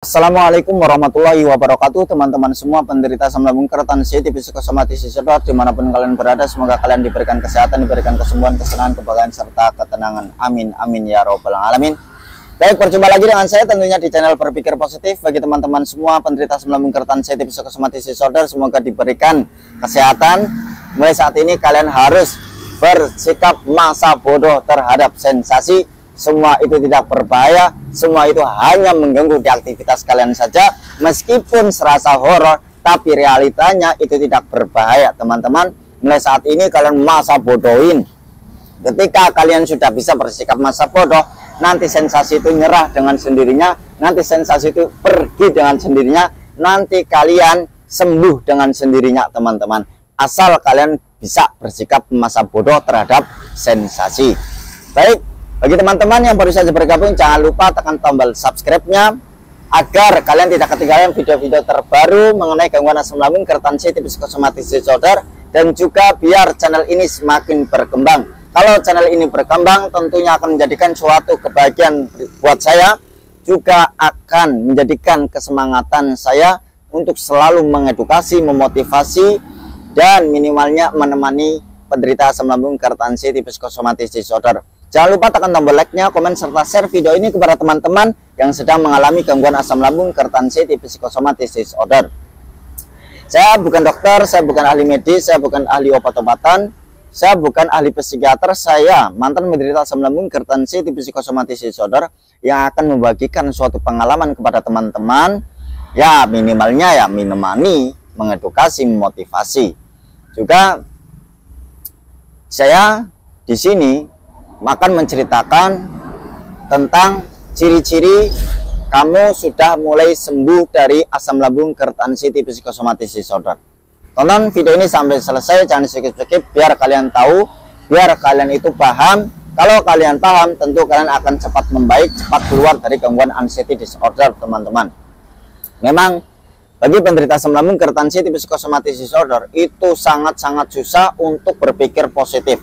Assalamualaikum warahmatullahi wabarakatuh, teman-teman semua penderita asam lambung, keretan, sensitif, psikosomatis, disedot dimanapun kalian berada. Semoga kalian diberikan kesehatan, diberikan kesembuhan, kesenangan, kebahagiaan, serta ketenangan. Amin, amin ya robbal alamin. Baik, berjumpa lagi dengan saya tentunya di channel Berpikir Positif. Bagi teman-teman semua penderita asam lambung, keretan, sensitif, psikosomatis, disorder, semoga diberikan kesehatan. Mulai saat ini kalian harus bersikap masa bodoh terhadap sensasi. Semua itu tidak berbahaya, semua itu hanya mengganggu di aktivitas kalian saja. Meskipun serasa horor, tapi realitanya itu tidak berbahaya, teman-teman. Mulai saat ini kalian masa bodohin. Ketika kalian sudah bisa bersikap masa bodoh, nanti sensasi itu nyerah dengan sendirinya, nanti sensasi itu pergi dengan sendirinya, nanti kalian sembuh dengan sendirinya, teman-teman. Asal kalian bisa bersikap masa bodoh terhadap sensasi. Baik, bagi teman-teman yang baru saja bergabung, jangan lupa tekan tombol subscribe-nya agar kalian tidak ketinggalan video-video terbaru mengenai gangguan asam lambung, keretan, sensitif, psikosomatis, disorder, dan juga biar channel ini semakin berkembang. Kalau channel ini berkembang, tentunya akan menjadikan suatu kebahagiaan buat saya, juga akan menjadikan kesemangatan saya untuk selalu mengedukasi, memotivasi, dan minimalnya menemani penderita asam lambung, keretan, sensitif, psikosomatis, disorder. Jangan lupa tekan tombol like-nya, komen, serta share video ini kepada teman-teman yang sedang mengalami gangguan asam lambung, keretan, sensitif, psikosomatis, disorder. Saya bukan dokter, saya bukan ahli medis, saya bukan ahli obat-obatan, saya bukan ahli psikiater, saya mantan penderita asam lambung, keretan, sensitif, psikosomatis, disorder yang akan membagikan suatu pengalaman kepada teman-teman, ya minimalnya ya menemani, mengedukasi, memotivasi. Juga saya di sini akan menceritakan tentang ciri-ciri kamu sudah mulai sembuh dari asam lambung, keretan, sensitif, psikosomatis, disorder. Tonton video ini sampai selesai, jangan skip-skip, biar kalian tahu, biar kalian itu paham. Kalau kalian paham, tentu kalian akan cepat membaik, cepat keluar dari gangguan anxiety disorder, teman-teman. Memang bagi penderita asam lambung, keretan, sensitif, psikosomatis, disorder itu sangat-sangat susah untuk berpikir positif.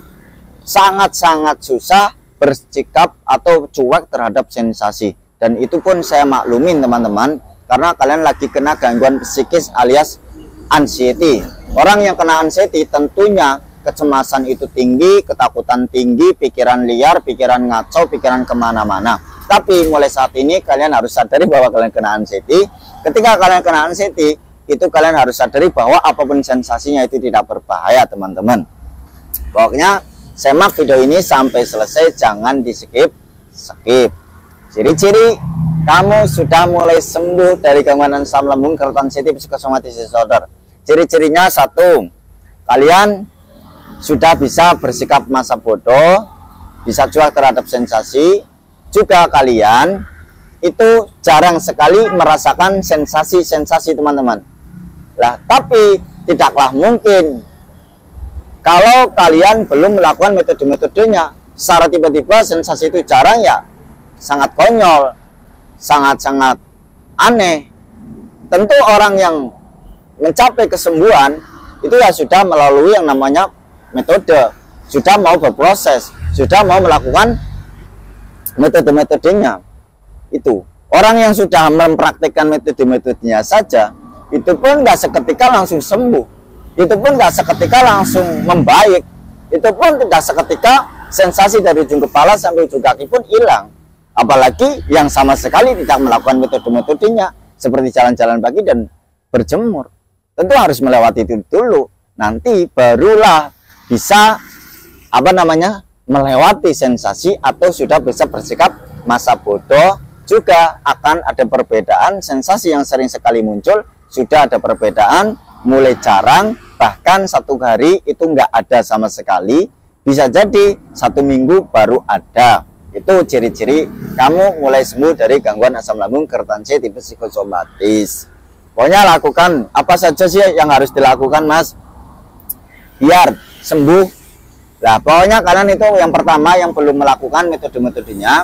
Sangat-sangat susah bersikap atau cuek terhadap sensasi. Dan itu pun saya maklumin, teman-teman, karena kalian lagi kena gangguan psikis alias anxiety. Orang yang kena anxiety tentunya kecemasan itu tinggi, ketakutan tinggi, pikiran liar, pikiran ngaco, pikiran kemana-mana. Tapi mulai saat ini kalian harus sadari bahwa kalian kena anxiety. Ketika kalian kena anxiety, itu kalian harus sadari bahwa apapun sensasinya itu tidak berbahaya, teman-teman. Pokoknya semak video ini sampai selesai, jangan di skip. Ciri-ciri kamu sudah mulai sembuh dari gangguan asam lambung, keretan, sensitif, psikosomatis, disorder. Ciri-cirinya satu, kalian sudah bisa bersikap masa bodoh, bisa cuek terhadap sensasi. Juga kalian itu jarang sekali merasakan sensasi-sensasi, teman-teman. Lah, tapi tidaklah mungkin kalau kalian belum melakukan metode-metodenya. Secara tiba-tiba sensasi itu jarang, ya sangat konyol, sangat-sangat aneh. Tentu orang yang mencapai kesembuhan itu ya sudah melalui yang namanya metode, sudah mau berproses, sudah mau melakukan metode-metodenya. Itu orang yang sudah mempraktikkan metode-metodenya saja, itu pun nggak seketika langsung sembuh, itu pun nggak seketika langsung membaik, itu pun tidak seketika sensasi dari ujung kepala sampai ujung kaki pun hilang. Apalagi yang sama sekali tidak melakukan metode-metodenya, seperti jalan-jalan pagi dan berjemur. Tentu harus melewati itu dulu, nanti barulah bisa melewati sensasi atau sudah bisa bersikap masa bodoh. Juga akan ada perbedaan, sensasi yang sering sekali muncul sudah ada perbedaan, mulai jarang, bahkan satu hari itu nggak ada sama sekali, bisa jadi satu minggu baru ada. Itu ciri-ciri kamu mulai sembuh dari gangguan asam lambung, keretan, sensitif, psikosomatis. Pokoknya lakukan apa saja sih yang harus dilakukan, Mas, biar sembuh. Nah, pokoknya kalian itu yang pertama yang belum melakukan metode-metodenya,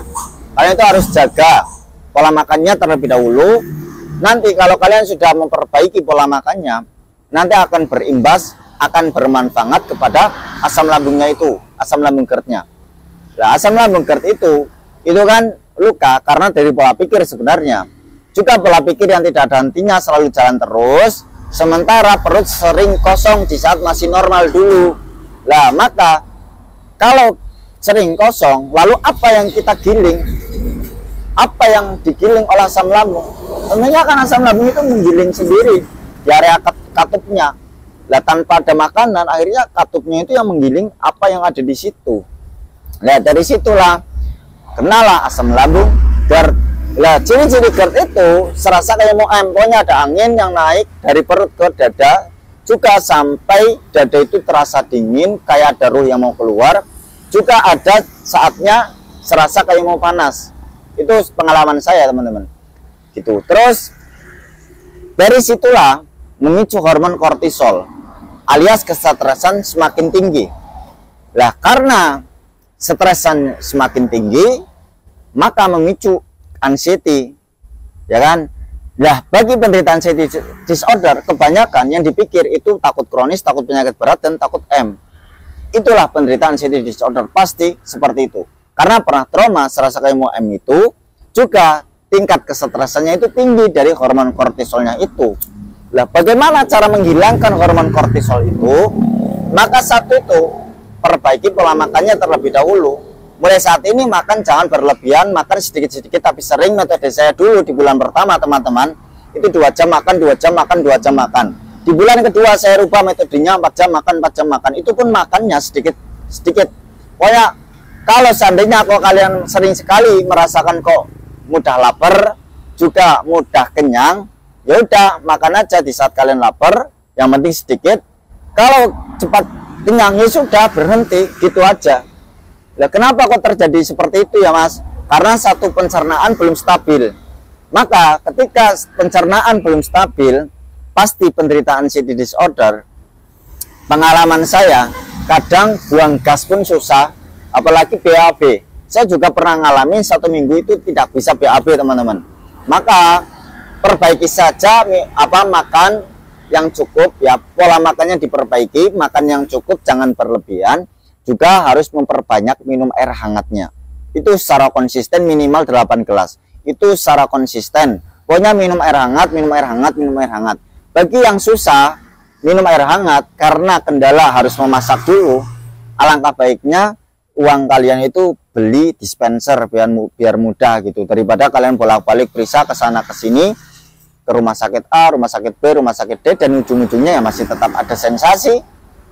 kalian itu harus jaga pola makannya terlebih dahulu. Nanti kalau kalian sudah memperbaiki pola makannya, nanti akan berimbas, akan bermanfaat kepada asam lambungnya itu, asam lambung GERD-nya. Nah, asam lambung GERD itu kan luka karena dari pola pikir sebenarnya. juga pola pikir yang tidak ada hentinya selalu jalan terus, sementara perut sering kosong di saat masih normal dulu. Lah maka kalau sering kosong, lalu apa yang kita giling? Apa yang digiling oleh asam lambung? Tentunya kan asam lambung itu menggiling sendiri di area katupnya. Lah tanpa ada makanan, akhirnya katupnya itu yang menggiling apa yang ada di situ. Nah dari situlah kenalah asam lambung GERD. Lah ciri-ciri GERD itu serasa kayak mau pokoknya ada angin yang naik dari perut ke dada, juga sampai dada itu terasa dingin kayak ada ruh yang mau keluar, juga ada saatnya serasa kayak mau panas. Itu pengalaman saya teman-teman gitu. Terus dari situlah memicu hormon kortisol alias kesetresan semakin tinggi. Lah karena stresan semakin tinggi maka memicu anxiety, ya kan? Nah, bagi penderita anxiety disorder, kebanyakan yang dipikir itu takut kronis, takut penyakit berat, dan takut M. Itulah penderita anxiety disorder, pasti seperti itu. Karena pernah trauma, serasa kayak mau M itu, juga tingkat kesetresannya itu tinggi dari hormon kortisolnya itu. Nah, bagaimana cara menghilangkan hormon kortisol itu? Maka satu itu, perbaiki pola makannya terlebih dahulu. Mulai saat ini makan jangan berlebihan, makan sedikit-sedikit tapi sering. Metode saya dulu di bulan pertama teman-teman, itu 2 jam makan, 2 jam makan, 2 jam makan. Di bulan kedua saya rubah metodenya 4 jam makan, 4 jam makan. Itu pun makannya sedikit-sedikit. Pokoknya kalau seandainya kok kalian sering sekali merasakan kok mudah lapar, juga mudah kenyang, ya udah makan aja di saat kalian lapar, yang penting sedikit. Kalau cepat kenyang ya sudah berhenti gitu aja. Nah, kenapa kok terjadi seperti itu ya Mas? Karena satu pencernaan belum stabil. Maka ketika pencernaan belum stabil, pasti penderita anxiety disorder. Pengalaman saya, kadang buang gas pun susah, apalagi BAB. Saya juga pernah ngalamin 1 minggu itu tidak bisa BAB teman-teman. Maka perbaiki saja makan yang cukup, ya pola makannya diperbaiki, makan yang cukup jangan berlebihan. Juga harus memperbanyak minum air hangatnya. Itu secara konsisten minimal 8 gelas. Itu secara konsisten. Pokoknya minum air hangat, minum air hangat, minum air hangat. Bagi yang susah minum air hangat karena kendala harus memasak dulu, alangkah baiknya uang kalian itu beli dispenser biar mudah gitu. Daripada kalian bolak-balik periksa ke sana ke sini, ke rumah sakit A, rumah sakit B, rumah sakit D, dan ujung-ujungnya ya masih tetap ada sensasi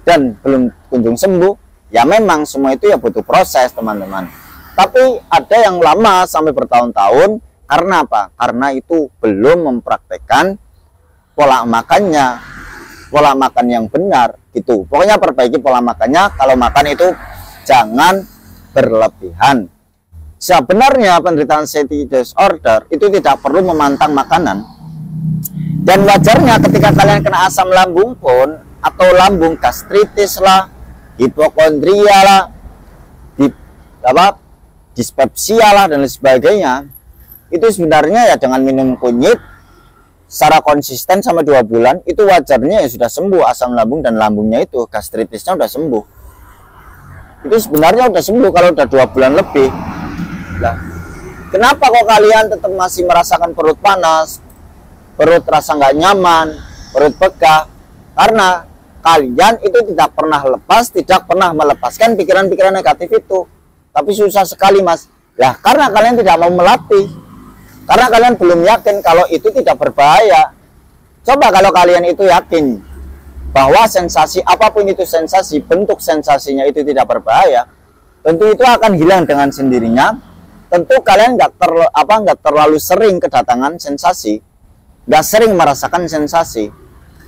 dan belum kunjung sembuh. Ya memang semua itu ya butuh proses teman-teman. Tapi ada yang lama sampai bertahun-tahun. Karena apa? Karena itu belum mempraktekkan pola makannya, pola makan yang benar gitu. Pokoknya perbaiki pola makannya. Kalau makan itu jangan berlebihan. Sebenarnya penderita anxiety disorder itu tidak perlu memantang makanan. Dan wajarnya ketika kalian kena asam lambung pun, atau lambung gastritis lah, hipokondria lah, dispepsia lah, dan lain sebagainya, itu sebenarnya ya dengan minum kunyit secara konsisten sama 2 bulan, itu wajarnya ya sudah sembuh asam lambung dan lambungnya itu, gastritisnya udah sembuh. Itu sebenarnya udah sembuh kalau udah 2 bulan lebih. Nah, kenapa kok kalian tetap masih merasakan perut panas, perut rasa nggak nyaman, perut begah? Karena kalian itu tidak pernah melepaskan pikiran-pikiran negatif itu. Tapi susah sekali Mas. Ya karena kalian tidak mau melatih. Karena kalian belum yakin kalau itu tidak berbahaya. Coba kalau kalian itu yakin bahwa sensasi apapun itu sensasi, bentuk sensasinya itu tidak berbahaya, tentu itu akan hilang dengan sendirinya. Tentu kalian nggak terlalu sering kedatangan sensasi, nggak sering merasakan sensasi.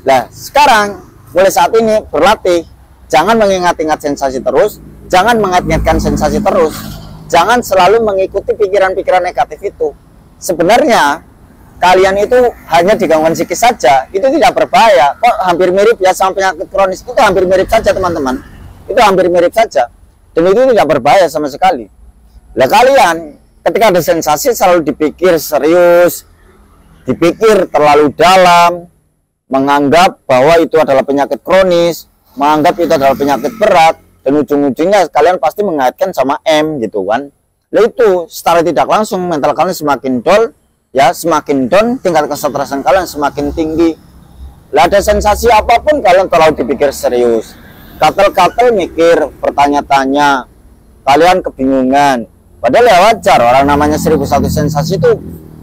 Nah sekarang mulai saat ini berlatih, jangan mengingat-ingat sensasi terus, jangan mengingat-ingatkan sensasi terus, jangan selalu mengikuti pikiran-pikiran negatif itu. Sebenarnya kalian itu hanya digangguan psikis saja, itu tidak berbahaya. Kok hampir mirip ya sama penyakit kronis, itu hampir mirip saja teman-teman. Itu hampir mirip saja, dan itu tidak berbahaya sama sekali. Lah kalian ketika ada sensasi selalu dipikir serius, dipikir terlalu dalam, menganggap bahwa itu adalah penyakit kronis, menganggap itu adalah penyakit berat, dan ujung-ujungnya kalian pasti mengaitkan sama M gitu kan. Nah itu secara tidak langsung mental kalian semakin down, ya semakin down, tingkat kesetresan kalian semakin tinggi. Lah ada sensasi apapun kalian terlalu dipikir serius, katel-katel mikir, bertanya-tanya, kalian kebingungan. Padahal ya wajar, orang namanya 1001 sensasi itu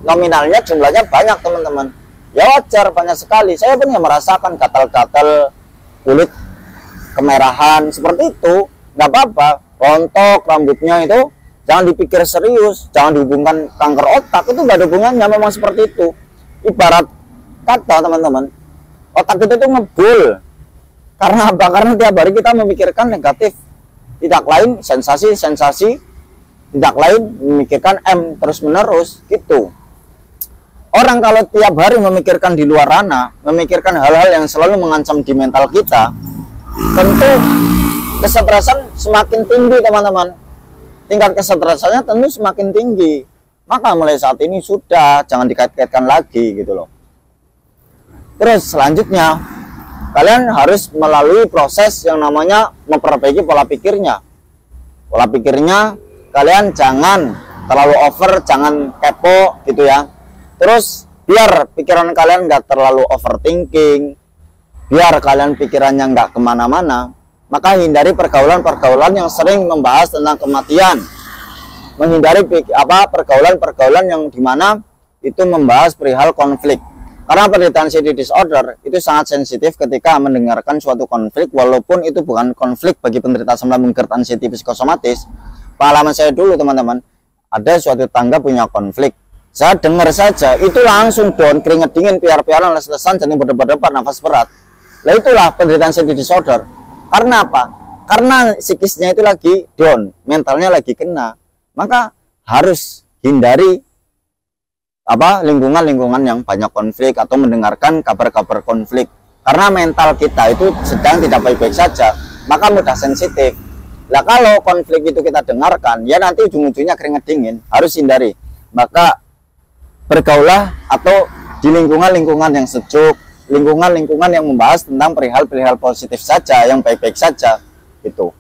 nominalnya jumlahnya banyak teman-teman. Ya wajar, banyak sekali. Saya pun yang merasakan gatal-gatal, kulit kemerahan seperti itu, nggak apa-apa. Rontok rambutnya itu jangan dipikir serius, jangan dihubungkan kanker otak, itu nggak ada hubungannya, memang seperti itu. Ibarat kata teman-teman, otak kita itu ngebul. Karena apa? Karena tiap hari kita memikirkan negatif, tidak lain sensasi, tidak lain memikirkan M terus menerus gitu. Orang kalau tiap hari memikirkan di luar ranah, memikirkan hal-hal yang selalu mengancam di mental kita, tentu kesetresan semakin tinggi teman-teman. Tingkat kesetresannya tentu semakin tinggi. Maka mulai saat ini sudah, jangan dikait-kaitkan lagi gitu loh. Terus selanjutnya, kalian harus melalui proses yang namanya memperbaiki pola pikirnya. Pola pikirnya, kalian jangan terlalu over, jangan kepo gitu ya. Terus biar pikiran kalian nggak terlalu overthinking, biar kalian pikirannya nggak kemana-mana, maka hindari pergaulan-pergaulan yang sering membahas tentang kematian. Menghindari pergaulan-pergaulan yang dimana itu membahas perihal konflik. Karena penderita anxiety disorder itu sangat sensitif ketika mendengarkan suatu konflik, walaupun itu bukan konflik bagi penderita asam lambung GERD anxiety psikosomatis. Pengalaman saya dulu teman-teman, ada suatu tangga punya konflik. Saya dengar saja, itu langsung down, keringet dingin, piar-piaran, les-lesan, jantung berdebar-debar, nafas berat. Lah itulah penderita anxiety disorder. Karena apa? Karena psikisnya itu lagi down, mentalnya lagi kena. Maka harus hindari lingkungan-lingkungan yang banyak konflik atau mendengarkan kabar-kabar konflik. Karena mental kita itu sedang tidak baik-baik saja, maka mudah sensitif. Lah kalau konflik itu kita dengarkan, ya nanti ujung-ujungnya keringet dingin, harus hindari. Maka bergaulah atau di lingkungan-lingkungan yang sejuk, lingkungan-lingkungan yang membahas tentang perihal-perihal positif saja, yang baik-baik saja gitu.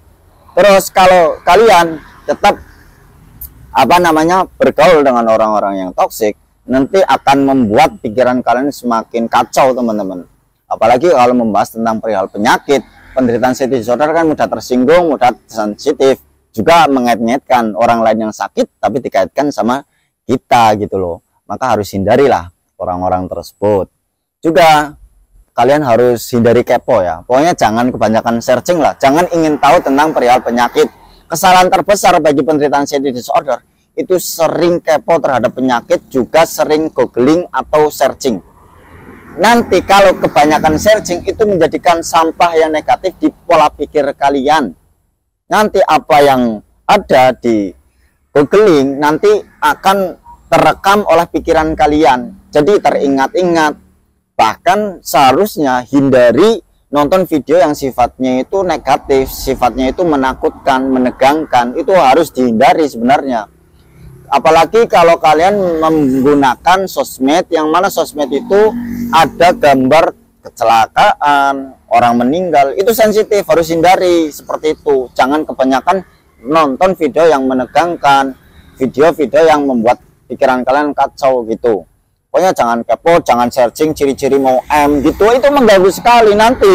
Terus kalau kalian tetap bergaul dengan orang-orang yang toksik, nanti akan membuat pikiran kalian semakin kacau teman-teman. Apalagi kalau membahas tentang perihal penyakit, penderita anxiety disorder kan mudah tersinggung, mudah sensitif, juga mengait-ngaitkan orang lain yang sakit tapi dikaitkan sama kita gitu loh. Maka harus hindarilah orang-orang tersebut. Juga kalian harus hindari kepo ya. Pokoknya jangan kebanyakan searching lah. Jangan ingin tahu tentang perihal penyakit. Kesalahan terbesar bagi penderita anxiety disorder itu sering kepo terhadap penyakit, juga sering googling atau searching. Nanti kalau kebanyakan searching itu menjadikan sampah yang negatif di pola pikir kalian. Nanti apa yang ada di googling nanti akan terekam oleh pikiran kalian, jadi teringat-ingat. Bahkan seharusnya hindari nonton video yang sifatnya itu negatif, sifatnya itu menakutkan, menegangkan, itu harus dihindari sebenarnya. Apalagi kalau kalian menggunakan sosmed, yang mana sosmed itu ada gambar kecelakaan, orang meninggal, itu sensitif, harus hindari seperti itu. Jangan kebanyakan nonton video yang menegangkan, video-video yang membuat pikiran kalian kacau gitu. Pokoknya jangan kepo, jangan searching ciri-ciri mau M gitu, itu mengganggu sekali, nanti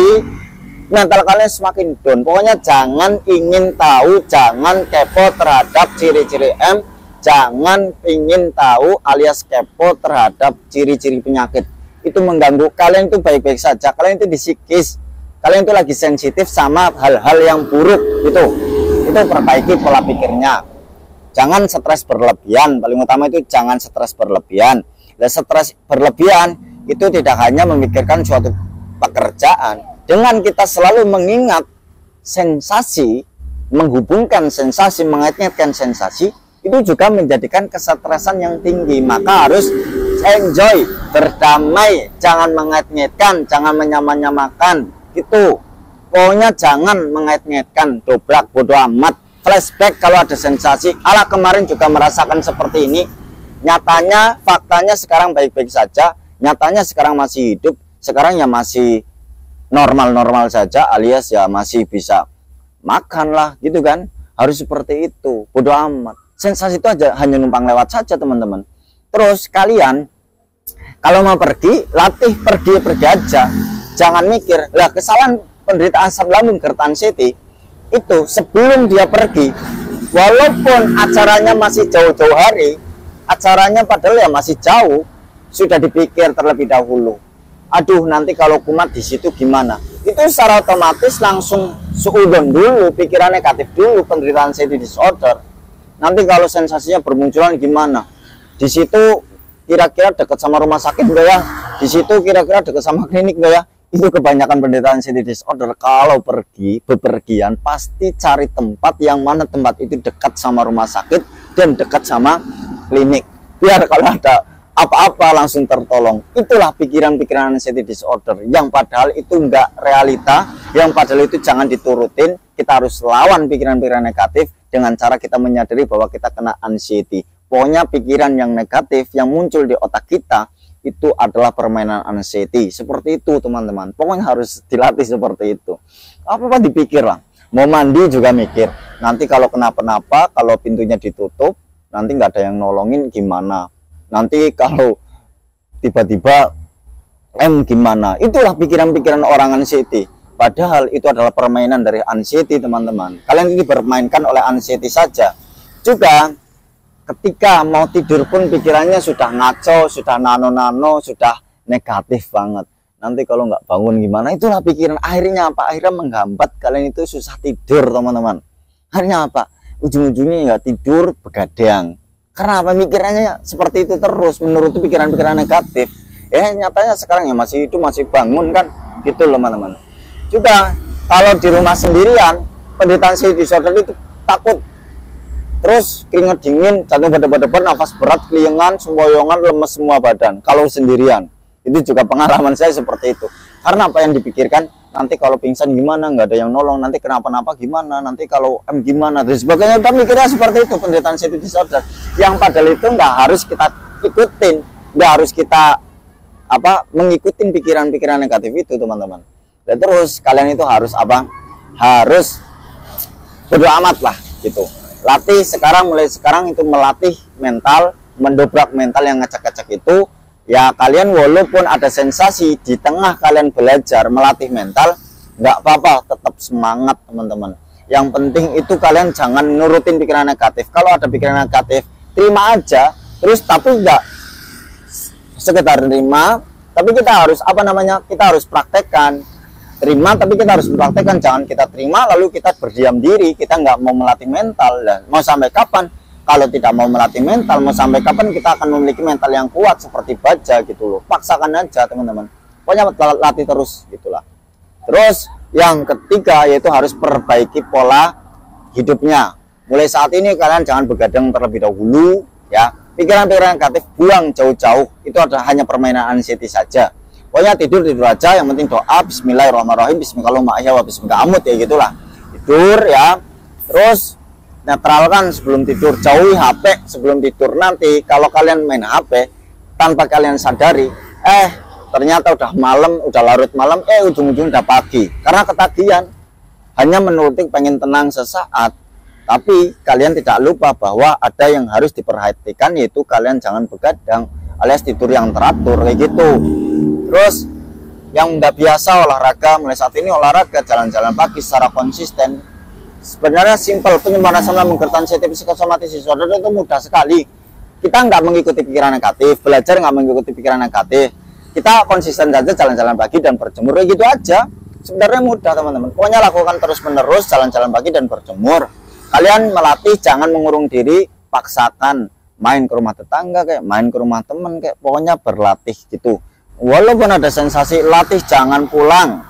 mental kalian semakin down. Pokoknya jangan ingin tahu, jangan kepo terhadap ciri-ciri M, jangan ingin tahu alias kepo terhadap ciri-ciri penyakit. Itu mengganggu kalian, itu baik-baik saja, kalian itu disikis, kalian itu lagi sensitif sama hal-hal yang buruk gitu. Itu perbaiki pola pikirnya. Jangan stres berlebihan, paling utama itu jangan stres berlebihan. Dan stres berlebihan itu tidak hanya memikirkan suatu pekerjaan. Dengan kita selalu mengingat sensasi, menghubungkan sensasi, mengait-ngaitkan sensasi, itu juga menjadikan kesetresan yang tinggi. Maka harus enjoy, berdamai, jangan mengait-ngaitkan, jangan menyamakan gitu. Pokoknya jangan mengait-ngaitkan, dobrak, bodoh amat. Flashback kalau ada sensasi, ala kemarin juga merasakan seperti ini, nyatanya faktanya sekarang baik-baik saja, nyatanya sekarang masih hidup, sekarang ya masih normal-normal saja, alias ya masih bisa makan lah gitu kan. Harus seperti itu, bodoh amat. Sensasi itu aja hanya numpang lewat saja teman-teman. Terus kalian kalau mau pergi, latih pergi aja. Jangan mikir, lah kesalahan penderita asam lambung GERD anxiety itu sebelum dia pergi, walaupun acaranya masih jauh-jauh hari, acaranya padahal ya masih jauh, sudah dipikir terlebih dahulu. Aduh, nanti kalau kumat di situ gimana? Itu secara otomatis langsung seudon dulu, pikiran negatif dulu, penderita anxiety disorder. Nanti kalau sensasinya bermunculan gimana? Di situ kira-kira dekat sama rumah sakit enggak ya? Di situ kira-kira dekat sama klinik enggak ya? Itu kebanyakan penderita anxiety disorder kalau pergi bepergian pasti cari tempat yang mana tempat itu dekat sama rumah sakit dan dekat sama klinik, biar kalau ada apa-apa langsung tertolong. Itulah pikiran-pikiran anxiety disorder yang padahal itu enggak realita, yang padahal itu jangan diturutin. Kita harus lawan pikiran-pikiran negatif dengan cara kita menyadari bahwa kita kena anxiety. Pokoknya pikiran yang negatif yang muncul di otak kita itu adalah permainan anxiety. Seperti itu teman-teman, pokoknya harus dilatih seperti itu. Apa-apa dipikir lah, mau mandi juga mikir, nanti kalau kenapa-napa, kalau pintunya ditutup, nanti nggak ada yang nolongin gimana, nanti kalau tiba-tiba gimana. Itulah pikiran-pikiran orang anxiety, padahal itu adalah permainan dari anxiety teman-teman. Kalian ini bermainkan oleh anxiety saja. Juga ketika mau tidur pun pikirannya sudah ngaco, sudah nano-nano, sudah negatif banget. Nanti kalau nggak bangun gimana? Itulah pikiran. Akhirnya apa? Akhirnya menghambat kalian itu susah tidur teman-teman. Akhirnya apa? Ujung-ujungnya nggak tidur, begadang. Karena apa? Mikirannya seperti itu terus, menuruti pikiran-pikiran negatif. Nyatanya sekarang ya masih bangun kan? Gitu loh teman-teman. Juga kalau di rumah sendirian, penderita anxiety disorder itu takut. Terus keringat dingin, jantung berdebar-debar, nafas berat, keliengan, sempoyongan, lemes semua badan. Kalau sendirian, itu juga pengalaman saya seperti itu. Karena apa yang dipikirkan, nanti kalau pingsan gimana, nggak ada yang nolong, nanti kenapa-napa gimana, nanti kalau gimana, dan sebagainya. Kita mikirnya seperti itu, penderita anxiety disorder. Yang padahal itu nggak harus kita ikutin, nggak harus kita mengikuti pikiran-pikiran negatif itu teman-teman. Dan terus kalian itu harus harus berdoa amat lah gitu. Latih mulai sekarang itu melatih mental, mendobrak mental yang ngecek-ngecek itu. Ya kalian walaupun ada sensasi di tengah kalian belajar melatih mental, nggak apa-apa, tetap semangat teman-teman. Yang penting itu kalian jangan nurutin pikiran negatif. Kalau ada pikiran negatif, terima aja. Terus tapi nggak sekedar terima, tapi kita harus kita harus praktekkan. Terima tapi kita harus mempraktekkan, jangan kita terima lalu kita berdiam diri, kita nggak mau melatih mental. Dan mau sampai kapan kalau tidak mau melatih mental, mau sampai kapan kita akan memiliki mental yang kuat seperti baja gitu loh. Paksakan aja teman-teman, pokoknya latih terus gitulah. Terus yang ketiga yaitu harus perbaiki pola hidupnya. Mulai saat ini kalian jangan begadang terlebih dahulu ya. Pikiran-pikiran negatif buang jauh-jauh, itu hanya permainan anxiety saja. Pokoknya tidur aja, yang penting doa bismillahirrahmanirrahim, bismillahirrahmanirrahim, bismillahirrahmanirrahim ya gitulah. Tidur ya. Terus netralkan sebelum tidur, jauhi HP sebelum tidur. Nanti kalau kalian main HP tanpa kalian sadari, ternyata udah malam, udah larut malam, ujung-ujung udah pagi. Karena ketagihan, hanya menuruti pengen tenang sesaat. Tapi kalian tidak lupa bahwa ada yang harus diperhatikan, yaitu kalian jangan begadang alias tidur yang teratur kayak gitu. Terus yang udah biasa olahraga, mulai saat ini olahraga jalan-jalan pagi secara konsisten. Sebenarnya simpel, penyembuhan asam lambung GERD anxiety psikosomatis disorder itu mudah sekali. Kita nggak mengikuti pikiran negatif, belajar nggak mengikuti pikiran negatif. Kita konsisten saja jalan-jalan pagi dan berjemur, gitu aja. Sebenarnya mudah teman-teman. Pokoknya lakukan terus-menerus jalan-jalan pagi dan berjemur. Kalian melatih, jangan mengurung diri, paksakan. Main ke rumah tetangga kayak, main ke rumah teman kayak, pokoknya berlatih gitu. Walaupun ada sensasi, latih, jangan pulang.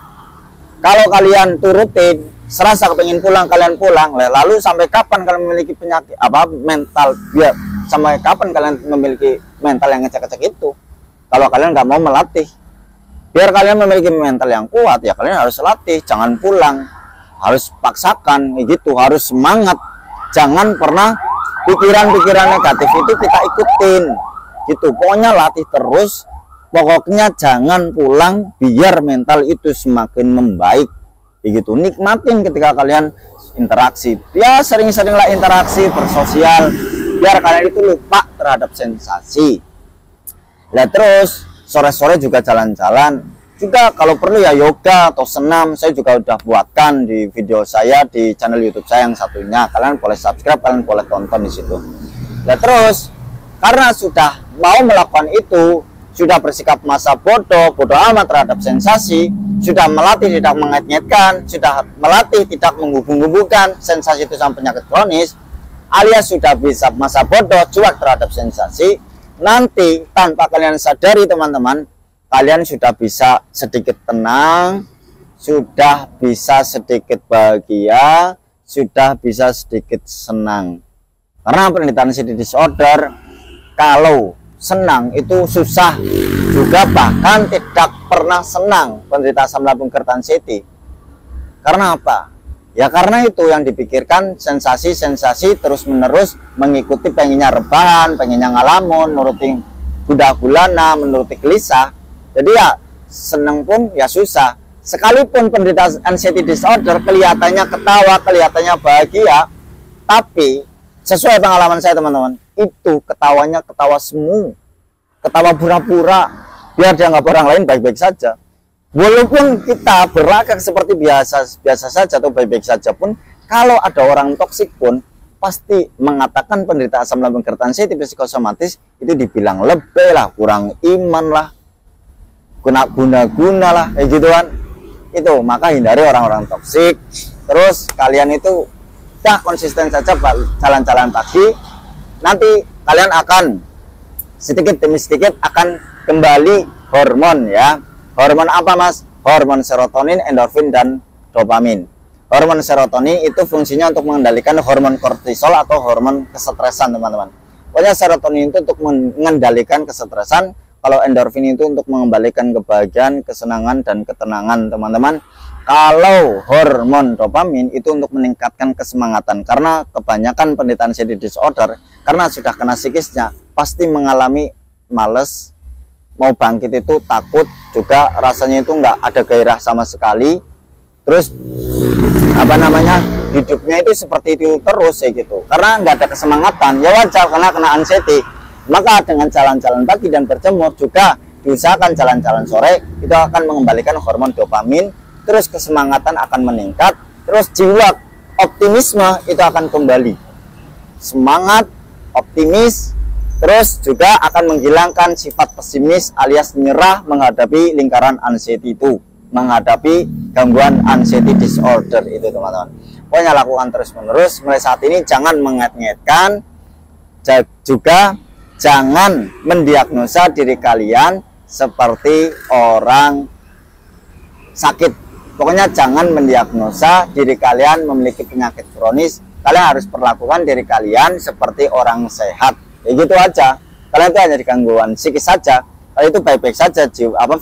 Kalau kalian turutin, serasa kepingin pulang, kalian pulang. Lalu sampai kapan kalian memiliki penyakit mental? Biar sampai kapan kalian memiliki mental yang ngecek-ngecek itu? Kalau kalian nggak mau melatih, biar kalian memiliki mental yang kuat, ya kalian harus latih, jangan pulang, harus paksakan, gitu, harus semangat. Jangan pernah pikiran-pikiran negatif itu kita ikutin, gitu. Pokoknya latih terus. Pokoknya jangan pulang, biar mental itu semakin membaik. Begitu, nikmatin ketika kalian interaksi. Ya sering-seringlah interaksi, bersosial, biar kalian itu lupa terhadap sensasi. Nah terus sore-sore juga jalan-jalan, juga kalau perlu ya yoga atau senam. Saya juga udah buatkan di video saya di channel YouTube saya yang satunya. Kalian boleh subscribe, kalian boleh tonton di situ. Nah terus karena sudah mau melakukan itu, sudah bersikap masa bodoh amat terhadap sensasi, sudah melatih tidak mengait-ngaitkan, sudah melatih tidak menghubung-hubungkan sensasi itu sama penyakit kronis, alias sudah bisa masa bodoh cuek terhadap sensasi. Nanti tanpa kalian sadari teman-teman, kalian sudah bisa sedikit tenang, sudah bisa sedikit bahagia, sudah bisa sedikit senang. Karena penderita anxiety disorder, kalau senang itu susah, juga bahkan tidak pernah senang penderita asam lambung GERD anxiety. Karena apa? Ya karena itu yang dipikirkan sensasi-sensasi terus-menerus, mengikuti pengennya rebahan, pengennya ngalamun, nuruti budak gulana, menuruti gelisah. Jadi ya seneng pun ya susah. Sekalipun penderita anxiety disorder kelihatannya ketawa, kelihatannya bahagia, tapi sesuai pengalaman saya teman-teman, itu ketawanya ketawa semu, ketawa pura-pura, biar dianggap orang lain baik-baik saja. Walaupun kita berlagak seperti biasa saja atau baik-baik saja pun, kalau ada orang toksik pun pasti mengatakan penderita asam lambung GERD anxiety psikosomatis itu dibilang lebih lah, kurang iman lah, guna-guna lah, kayak gitu kan. Itu maka hindari orang-orang toksik. Terus kalian itu dah konsisten saja jalan-jalan pagi, nanti kalian akan sedikit demi sedikit akan kembali hormon ya. Hormon apa mas? Hormon serotonin, endorfin, dan dopamin. Hormon serotonin itu fungsinya untuk mengendalikan hormon kortisol atau hormon kesetresan teman-teman. Pokoknya serotonin itu untuk mengendalikan kesetresan, kalau endorfin itu untuk mengembalikan kebahagiaan, kesenangan, dan ketenangan teman-teman. Kalau hormon dopamin itu untuk meningkatkan kesemangatan, karena kebanyakan penderita anxiety disorder karena sudah kena psikisnya pasti mengalami males, mau bangkit itu takut, juga rasanya itu nggak ada gairah sama sekali. Terus apa namanya, hidupnya itu seperti itu terus ya gitu, karena nggak ada kesemangatan. Ya wajar karena kena anxiety. Maka dengan jalan-jalan pagi dan berjemur, juga diusahakan jalan-jalan sore, itu akan mengembalikan hormon dopamin. Terus kesemangatan akan meningkat, terus jiwa optimisme itu akan kembali, semangat, optimis. Terus juga akan menghilangkan sifat pesimis alias menyerah menghadapi lingkaran anxiety itu, menghadapi gangguan anxiety disorder itu teman-teman. Pokoknya lakukan terus-menerus. Mulai saat ini jangan mengait-ngaitkan, juga jangan mendiagnosa diri kalian seperti orang sakit. Pokoknya jangan mendiagnosa diri kalian memiliki penyakit kronis. Kalian harus perlakukan diri kalian seperti orang sehat. Ya gitu aja. Kalian itu hanya digangguan psikis saja. Kalau itu baik-baik saja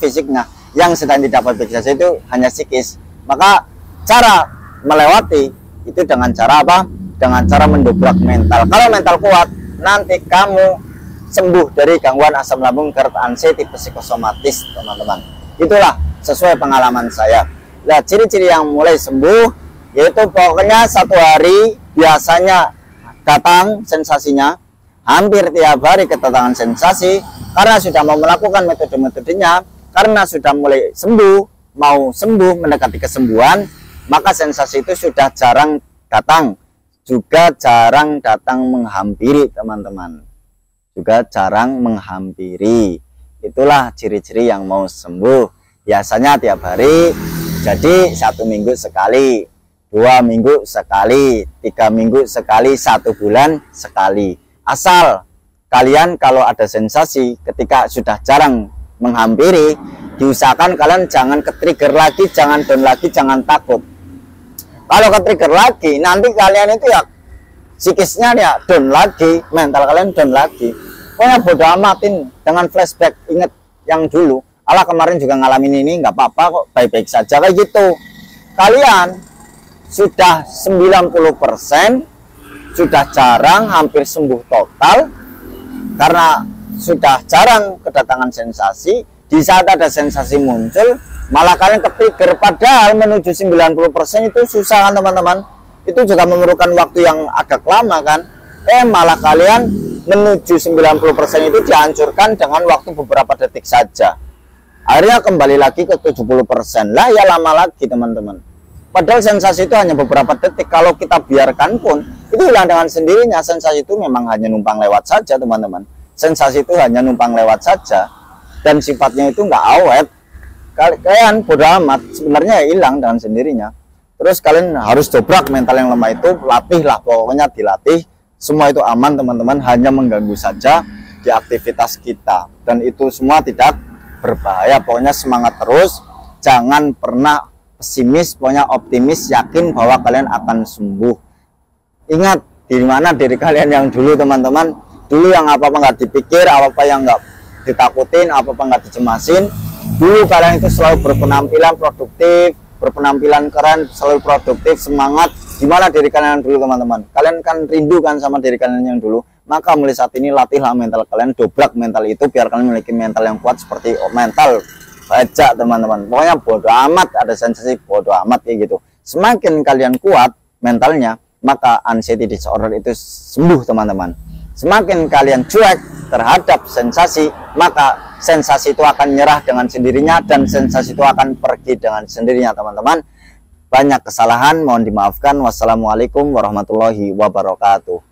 fisiknya. Yang sedang tidak baik-baik saja itu hanya psikis. Maka cara melewati itu dengan cara apa? Dengan cara mendobrak mental. Kalau mental kuat, nanti kamu sembuh dari gangguan asam lambung GERD anxiety psikosomatis teman-teman. Itulah sesuai pengalaman saya. Nah, ciri-ciri yang mulai sembuh yaitu pokoknya satu hari biasanya datang sensasinya, hampir tiap hari kedatangan sensasi, karena sudah mau melakukan metode-metodenya, karena sudah mulai sembuh, mau sembuh, mendekati kesembuhan, maka sensasi itu sudah jarang datang, juga jarang datang menghampiri teman-teman, juga jarang menghampiri. Itulah ciri-ciri yang mau sembuh. Biasanya tiap hari, jadi 1 minggu sekali, 2 minggu sekali, 3 minggu sekali, 1 bulan sekali. Asal kalian kalau ada sensasi ketika sudah jarang menghampiri, diusahakan kalian jangan ke-trigger lagi, jangan down lagi, jangan takut. Kalau ke-trigger lagi, nanti kalian itu ya psikisnya ya down lagi, mental kalian down lagi. Pokoknya bodo amatin dengan flashback, ingat yang dulu. Allah kemarin juga ngalamin ini, nggak apa-apa kok, baik-baik saja kayak gitu. Kalian sudah 90% sudah jarang, hampir sembuh total, karena sudah jarang kedatangan sensasi. Di saat ada sensasi muncul, malah kalian ke-trigger, padahal menuju 90% itu susah kan teman-teman. Itu juga memerlukan waktu yang agak lama kan. Malah kalian menuju 90% itu dihancurkan dengan waktu beberapa detik saja. Akhirnya kembali lagi ke 70%. Lah ya lama lagi teman-teman. Padahal sensasi itu hanya beberapa detik. Kalau kita biarkan pun itu hilang dengan sendirinya. Sensasi itu memang hanya numpang lewat saja teman-teman. Sensasi itu hanya numpang lewat saja. Dan sifatnya itu nggak awet. Kalian bodo amat, sebenarnya hilang dengan sendirinya. Terus kalian harus dobrak mental yang lemah itu, latihlah, pokoknya dilatih. Semua itu aman teman-teman, hanya mengganggu saja di aktivitas kita. Dan itu semua tidak berbahaya. Pokoknya semangat terus, jangan pernah pesimis, pokoknya optimis, yakin bahwa kalian akan sembuh. Ingat, di mana diri kalian yang dulu teman-teman, dulu yang apa-apa nggak dipikir, apa-apa yang nggak ditakutin, apa-apa nggak dicemasin. Dulu kalian itu selalu berpenampilan produktif, berpenampilan keren, selalu produktif, semangat. Gimana diri kalian yang dulu teman-teman? Kalian kan rindu kan sama diri kalian yang dulu. Maka mulai saat ini latihlah mental kalian, dobrak mental itu biar kalian memiliki mental yang kuat seperti mental baja teman-teman. Pokoknya bodo amat, ada sensasi bodo amat kayak gitu. Semakin kalian kuat mentalnya, maka anxiety disorder itu sembuh teman-teman. Semakin kalian cuek terhadap sensasi, maka sensasi itu akan nyerah dengan sendirinya dan sensasi itu akan pergi dengan sendirinya teman-teman. Banyak kesalahan, mohon dimaafkan. Wassalamualaikum warahmatullahi wabarakatuh.